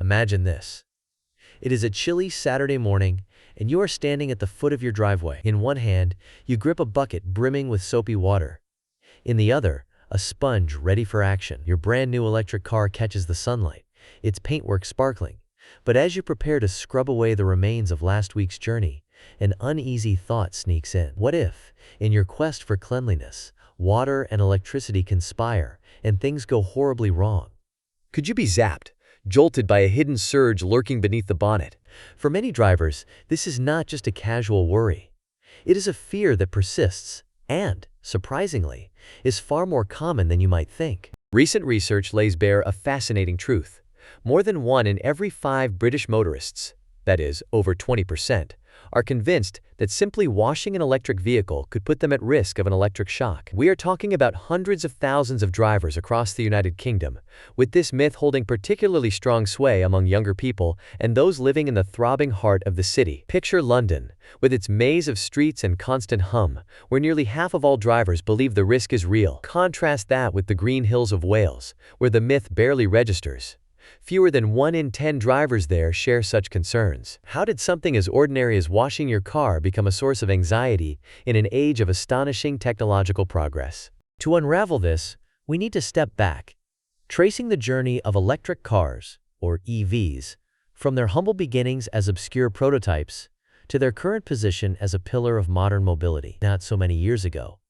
Imagine this. It is a chilly Saturday morning, and you are standing at the foot of your driveway. In one hand, you grip a bucket brimming with soapy water. In the other, a sponge ready for action. Your brand new electric car catches the sunlight, its paintwork sparkling. But as you prepare to scrub away the remains of last week's journey, an uneasy thought sneaks in. What if, in your quest for cleanliness, water and electricity conspire, and things go horribly wrong? Could you be zapped, jolted by a hidden surge lurking beneath the bonnet? For many drivers, this is not just a casual worry. It is a fear that persists and, surprisingly, is far more common than you might think. Recent research lays bare a fascinating truth. More than 1 in every 5 British motorists, that is, over 20%, are convinced that simply washing an electric vehicle could put them at risk of an electric shock. We are talking about hundreds of thousands of drivers across the United Kingdom, with this myth holding particularly strong sway among younger people and those living in the throbbing heart of the city. Picture London, with its maze of streets and constant hum, where nearly half of all drivers believe the risk is real. Contrast that with the green hills of Wales, where the myth barely registers. Fewer than 1 in 10 drivers there share such concerns. How did something as ordinary as washing your car become a source of anxiety in an age of astonishing technological progress? To unravel this, we need to step back, tracing the journey of electric cars, or EVs, from their humble beginnings as obscure prototypes to their current position as a pillar of modern mobility. Not so many years ago,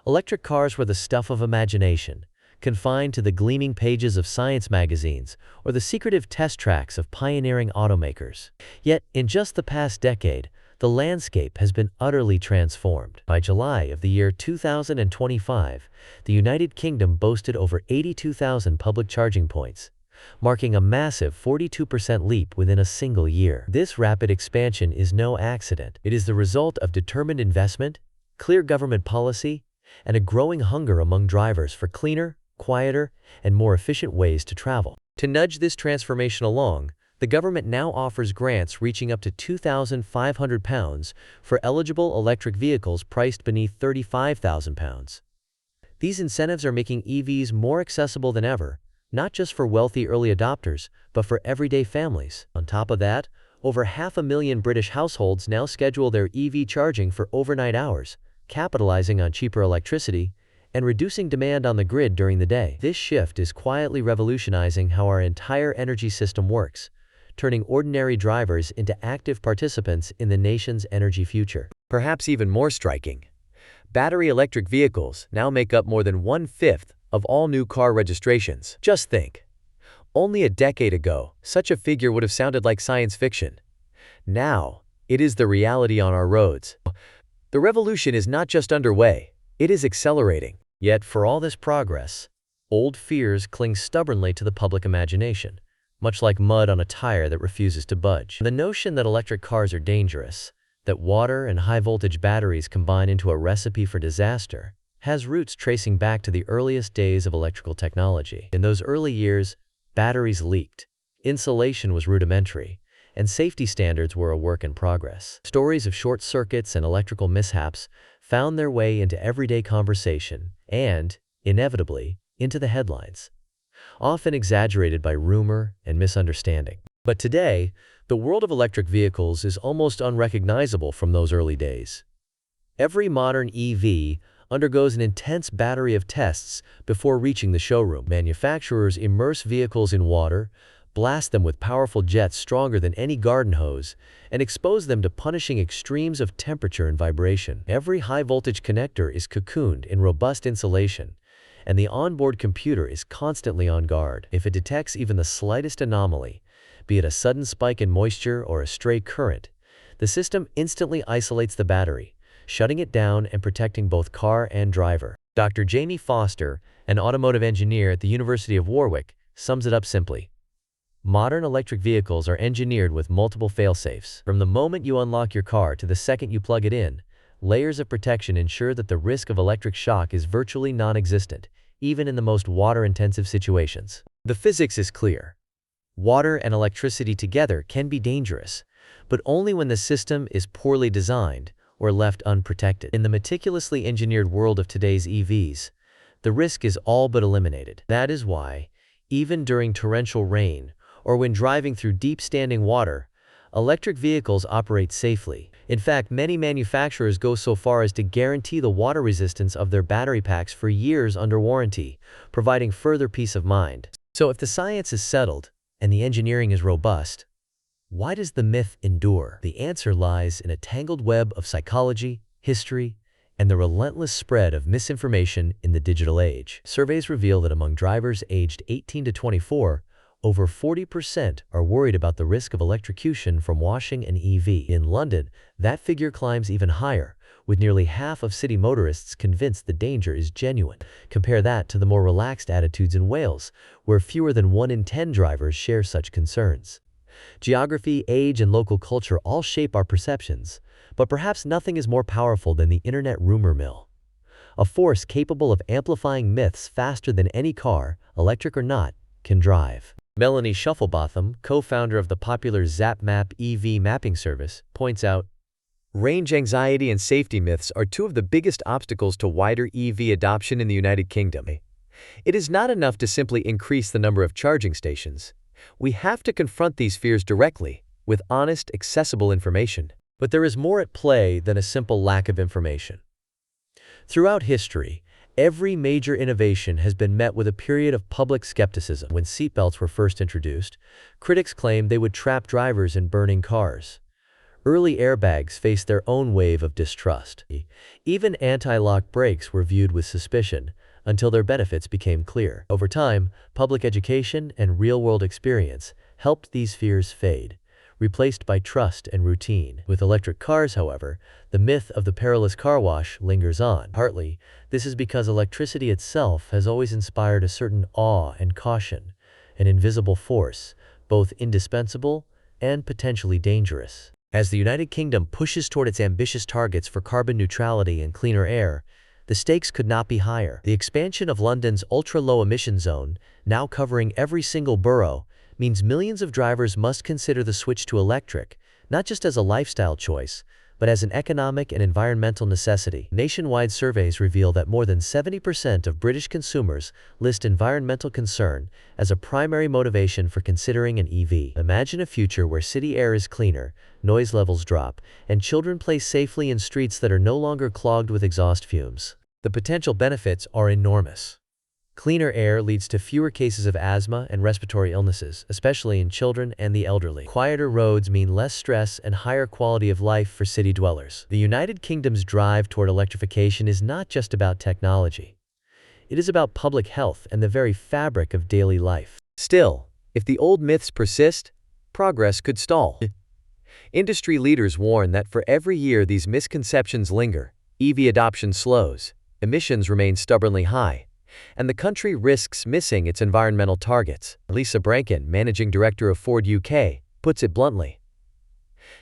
electric cars were the stuff of imagination, confined to the gleaming pages of science magazines or the secretive test tracks of pioneering automakers. Yet, in just the past decade, the landscape has been utterly transformed. By July of the year 2025, the United Kingdom boasted over 82,000 public charging points, marking a massive 42% leap within a single year. This rapid expansion is no accident. It is the result of determined investment, clear government policy, and a growing hunger among drivers for cleaner, quieter, and more efficient ways to travel. To nudge this transformation along, the government now offers grants reaching up to £2,500 for eligible electric vehicles priced beneath £35,000. These incentives are making EVs more accessible than ever, not just for wealthy early adopters, but for everyday families. On top of that, over 500,000 British households now schedule their EV charging for overnight hours, capitalizing on cheaper electricity and reducing demand on the grid during the day. This shift is quietly revolutionizing how our entire energy system works, turning ordinary drivers into active participants in the nation's energy future. Perhaps even more striking, battery electric vehicles now make up more than 1/5 of all new car registrations. Just think, only a decade ago, such a figure would have sounded like science fiction. Now, it is the reality on our roads. The revolution is not just underway, it is accelerating. Yet for all this progress, old fears cling stubbornly to the public imagination, much like mud on a tire that refuses to budge. The notion that electric cars are dangerous, that water and high-voltage batteries combine into a recipe for disaster, has roots tracing back to the earliest days of electrical technology. In those early years, batteries leaked, insulation was rudimentary, and safety standards were a work in progress. Stories of short circuits and electrical mishaps found their way into everyday conversation and, inevitably, into the headlines, often exaggerated by rumor and misunderstanding. But today, the world of electric vehicles is almost unrecognizable from those early days. Every modern EV undergoes an intense battery of tests before reaching the showroom. Manufacturers immerse vehicles in water, blast them with powerful jets stronger than any garden hose, and expose them to punishing extremes of temperature and vibration. Every high-voltage connector is cocooned in robust insulation, and the onboard computer is constantly on guard. If it detects even the slightest anomaly, be it a sudden spike in moisture or a stray current, the system instantly isolates the battery, shutting it down and protecting both car and driver. Dr. Jamie Foster, an automotive engineer at the University of Warwick, sums it up simply. Modern electric vehicles are engineered with multiple fail-safes. From the moment you unlock your car to the second you plug it in, layers of protection ensure that the risk of electric shock is virtually non-existent, even in the most water-intensive situations. The physics is clear. Water and electricity together can be dangerous, but only when the system is poorly designed or left unprotected. In the meticulously engineered world of today's EVs, the risk is all but eliminated. That is why, even during torrential rain or when driving through deep standing water, electric vehicles operate safely. In fact, many manufacturers go so far as to guarantee the water resistance of their battery packs for years under warranty, providing further peace of mind. So if the science is settled and the engineering is robust, why does the myth endure? The answer lies in a tangled web of psychology, history, and the relentless spread of misinformation in the digital age. Surveys reveal that among drivers aged 18 to 24, over 40% are worried about the risk of electrocution from washing an EV. In London, that figure climbs even higher, with nearly half of city motorists convinced the danger is genuine. Compare that to the more relaxed attitudes in Wales, where fewer than 1 in 10 drivers share such concerns. Geography, age, and local culture all shape our perceptions, but perhaps nothing is more powerful than the internet rumor mill, a force capable of amplifying myths faster than any car, electric or not, can drive. Melanie Shufflebotham, co-founder of the popular ZapMap EV mapping service, points out, range anxiety and safety myths are two of the biggest obstacles to wider EV adoption in the United Kingdom. It is not enough to simply increase the number of charging stations. We have to confront these fears directly, with honest, accessible information. But there is more at play than a simple lack of information. Throughout history, every major innovation has been met with a period of public skepticism. When seatbelts were first introduced, critics claimed they would trap drivers in burning cars. Early airbags faced their own wave of distrust. Even anti-lock brakes were viewed with suspicion, until their benefits became clear. Over time, public education and real-world experience helped these fears fade, replaced by trust and routine. With electric cars, however, the myth of the perilous car wash lingers on. Partly, this is because electricity itself has always inspired a certain awe and caution, an invisible force, both indispensable and potentially dangerous. As the United Kingdom pushes toward its ambitious targets for carbon neutrality and cleaner air, the stakes could not be higher. The expansion of London's ultra-low emission zone, now covering every single borough, means millions of drivers must consider the switch to electric, not just as a lifestyle choice, but as an economic and environmental necessity. Nationwide surveys reveal that more than 70% of British consumers list environmental concern as a primary motivation for considering an EV. Imagine a future where city air is cleaner, noise levels drop, and children play safely in streets that are no longer clogged with exhaust fumes. The potential benefits are enormous. Cleaner air leads to fewer cases of asthma and respiratory illnesses, especially in children and the elderly. Quieter roads mean less stress and higher quality of life for city dwellers. The United Kingdom's drive toward electrification is not just about technology. It is about public health and the very fabric of daily life. Still, if the old myths persist, progress could stall. Industry leaders warn that for every year these misconceptions linger, EV adoption slows, emissions remain stubbornly high, and the country risks missing its environmental targets. Lisa Brankin, managing director of Ford UK, puts it bluntly.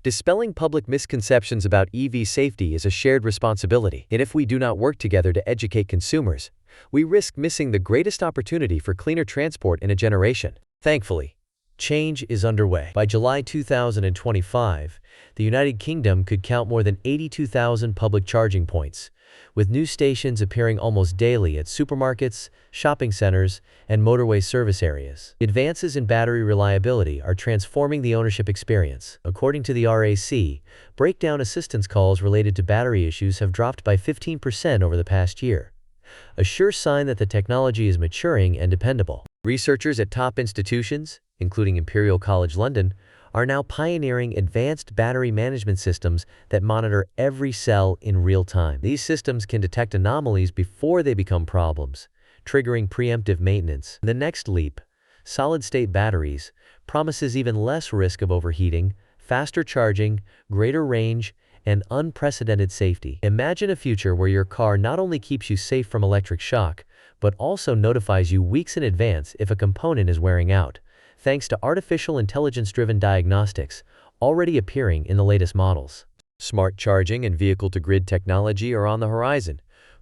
Dispelling public misconceptions about EV safety is a shared responsibility, and if we do not work together to educate consumers, we risk missing the greatest opportunity for cleaner transport in a generation. Thankfully, change is underway. By July 2025, the United Kingdom could count more than 82,000 public charging points, with new stations appearing almost daily at supermarkets, shopping centers, and motorway service areas. Advances in battery reliability are transforming the ownership experience. According to the RAC, breakdown assistance calls related to battery issues have dropped by 15% over the past year, a sure sign that the technology is maturing and dependable. Researchers at top institutions, including Imperial College London, are now pioneering advanced battery management systems that monitor every cell in real time. These systems can detect anomalies before they become problems, triggering preemptive maintenance. The next leap, solid-state batteries, promises even less risk of overheating, faster charging, greater range, and unprecedented safety. Imagine a future where your car not only keeps you safe from electric shock, but also notifies you weeks in advance if a component is wearing out, thanks to artificial intelligence-driven diagnostics already appearing in the latest models. Smart charging and vehicle-to-grid technology are on the horizon,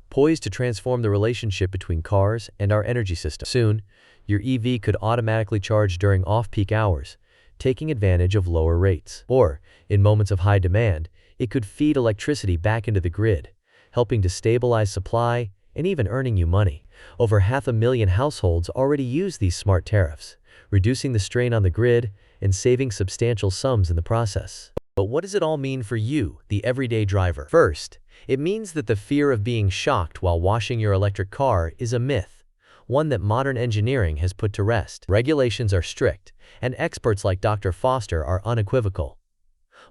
poised to transform the relationship between cars and our energy system. Soon, your EV could automatically charge during off-peak hours, taking advantage of lower rates. Or, in moments of high demand, it could feed electricity back into the grid, helping to stabilize supply and even earning you money. Over 500,000 households already use these smart tariffs, reducing the strain on the grid and saving substantial sums in the process. But what does it all mean for you, the everyday driver? First, it means that the fear of being shocked while washing your electric car is a myth, one that modern engineering has put to rest. Regulations are strict, and experts like Dr. Foster are unequivocal.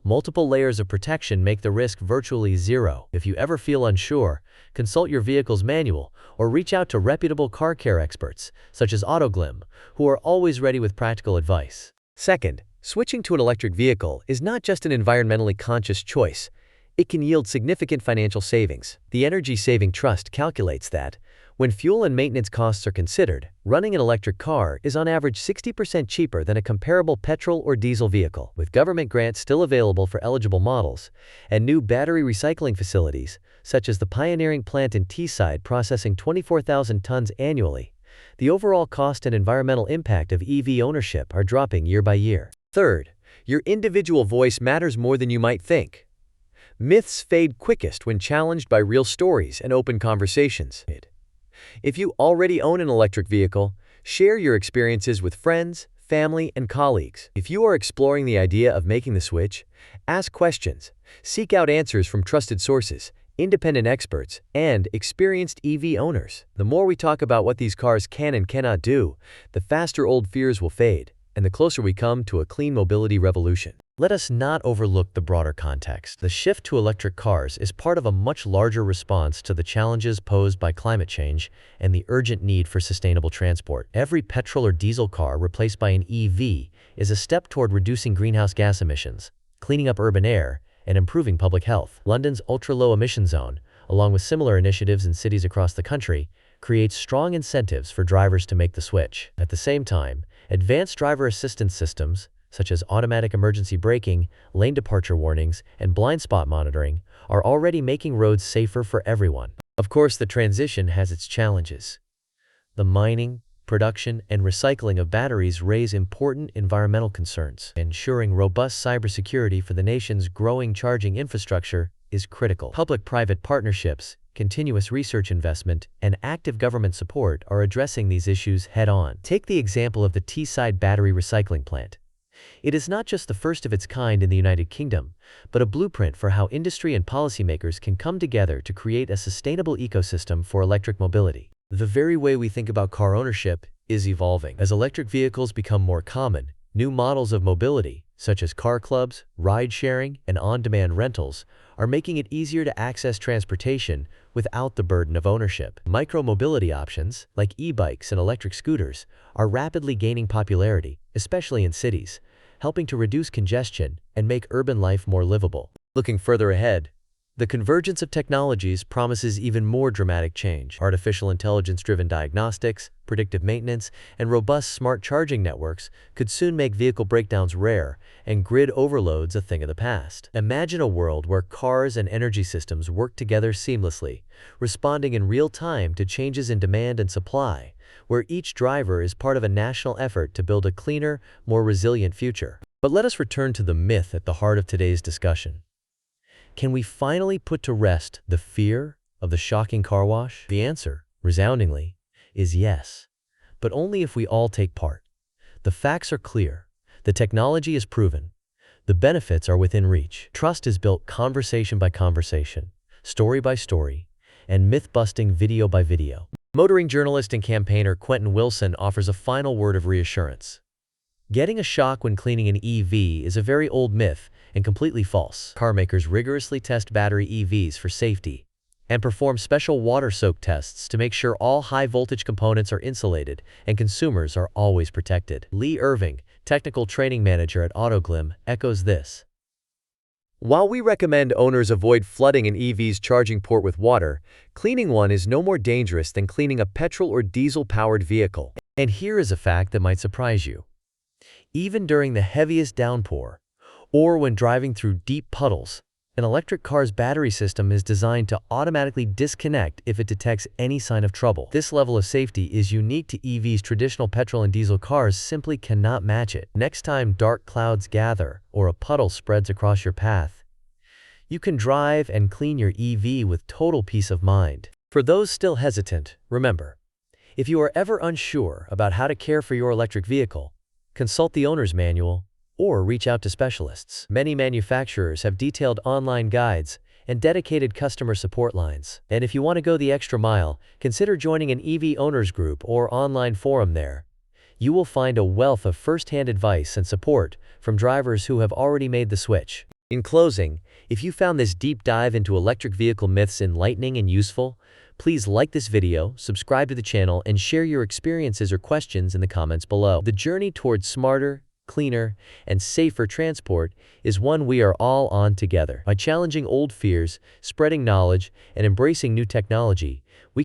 Multiple layers of protection make the risk virtually zero. If you ever feel unsure, consult your vehicle's manual or reach out to reputable car care experts, such as AutoGlim, who are always ready with practical advice. Second, switching to an electric vehicle is not just an environmentally conscious choice. It can yield significant financial savings. The Energy Saving Trust calculates that, when fuel and maintenance costs are considered, running an electric car is on average 60% cheaper than a comparable petrol or diesel vehicle. With government grants still available for eligible models, and new battery recycling facilities, such as the pioneering plant in Teesside processing 24,000 tons annually, the overall cost and environmental impact of EV ownership are dropping year by year. Third, your individual voice matters more than you might think. Myths fade quickest when challenged by real stories and open conversations. If you already own an electric vehicle, share your experiences with friends, family, and colleagues. If you are exploring the idea of making the switch, ask questions, seek out answers from trusted sources, independent experts, and experienced EV owners. The more we talk about what these cars can and cannot do, the faster old fears will fade, and the closer we come to a clean mobility revolution. Let us not overlook the broader context. The shift to electric cars is part of a much larger response to the challenges posed by climate change and the urgent need for sustainable transport. Every petrol or diesel car replaced by an EV is a step toward reducing greenhouse gas emissions, cleaning up urban air, and improving public health. London's ultra-low emission zone, along with similar initiatives in cities across the country, creates strong incentives for drivers to make the switch. At the same time, advanced driver assistance systems, such as automatic emergency braking, lane departure warnings, and blind spot monitoring, are already making roads safer for everyone. Of course, the transition has its challenges. The mining, production, and recycling of batteries raise important environmental concerns. Ensuring robust cybersecurity for the nation's growing charging infrastructure is critical. Public-private partnerships, continuous research investment, and active government support are addressing these issues head-on. Take the example of the Teesside battery recycling plant. It is not just the first of its kind in the United Kingdom, but a blueprint for how industry and policymakers can come together to create a sustainable ecosystem for electric mobility. The very way we think about car ownership is evolving. As electric vehicles become more common, new models of mobility, such as car clubs, ride-sharing, and on-demand rentals, are making it easier to access transportation without the burden of ownership. Micro-mobility options, like e-bikes and electric scooters, are rapidly gaining popularity, especially in cities, helping to reduce congestion and make urban life more livable. Looking further ahead, the convergence of technologies promises even more dramatic change. Artificial intelligence-driven diagnostics, predictive maintenance, and robust smart charging networks could soon make vehicle breakdowns rare and grid overloads a thing of the past. Imagine a world where cars and energy systems work together seamlessly, responding in real time to changes in demand and supply, where each driver is part of a national effort to build a cleaner, more resilient future. But let us return to the myth at the heart of today's discussion. Can we finally put to rest the fear of the shocking car wash? The answer, resoundingly, is yes, but only if we all take part. The facts are clear. The technology is proven. The benefits are within reach. Trust is built conversation by conversation, story by story, and myth-busting video by video. Motoring journalist and campaigner Quentin Wilson offers a final word of reassurance. Getting a shock when cleaning an EV is a very old myth and completely false. Car makers rigorously test battery EVs for safety and perform special water-soak tests to make sure all high-voltage components are insulated and consumers are always protected. Lee Irving, technical training manager at AutoGlim, echoes this. While we recommend owners avoid flooding an EV's charging port with water, cleaning one is no more dangerous than cleaning a petrol or diesel-powered vehicle. And here is a fact that might surprise you. Even during the heaviest downpour, or when driving through deep puddles, an electric car's battery system is designed to automatically disconnect if it detects any sign of trouble. This level of safety is unique to EVs. Traditional petrol and diesel cars simply cannot match it. Next time dark clouds gather or a puddle spreads across your path, you can drive and clean your EV with total peace of mind. For those still hesitant, remember, if you are ever unsure about how to care for your electric vehicle, consult the owner's manual, or reach out to specialists. Many manufacturers have detailed online guides and dedicated customer support lines. And if you want to go the extra mile, consider joining an EV owners group or online forum there. You will find a wealth of first-hand advice and support from drivers who have already made the switch. In closing, if you found this deep dive into electric vehicle myths enlightening and useful, please like this video, subscribe to the channel, and share your experiences or questions in the comments below. The journey towards smarter, cleaner, and safer transport is one we are all on together. By challenging old fears, spreading knowledge, and embracing new technology, we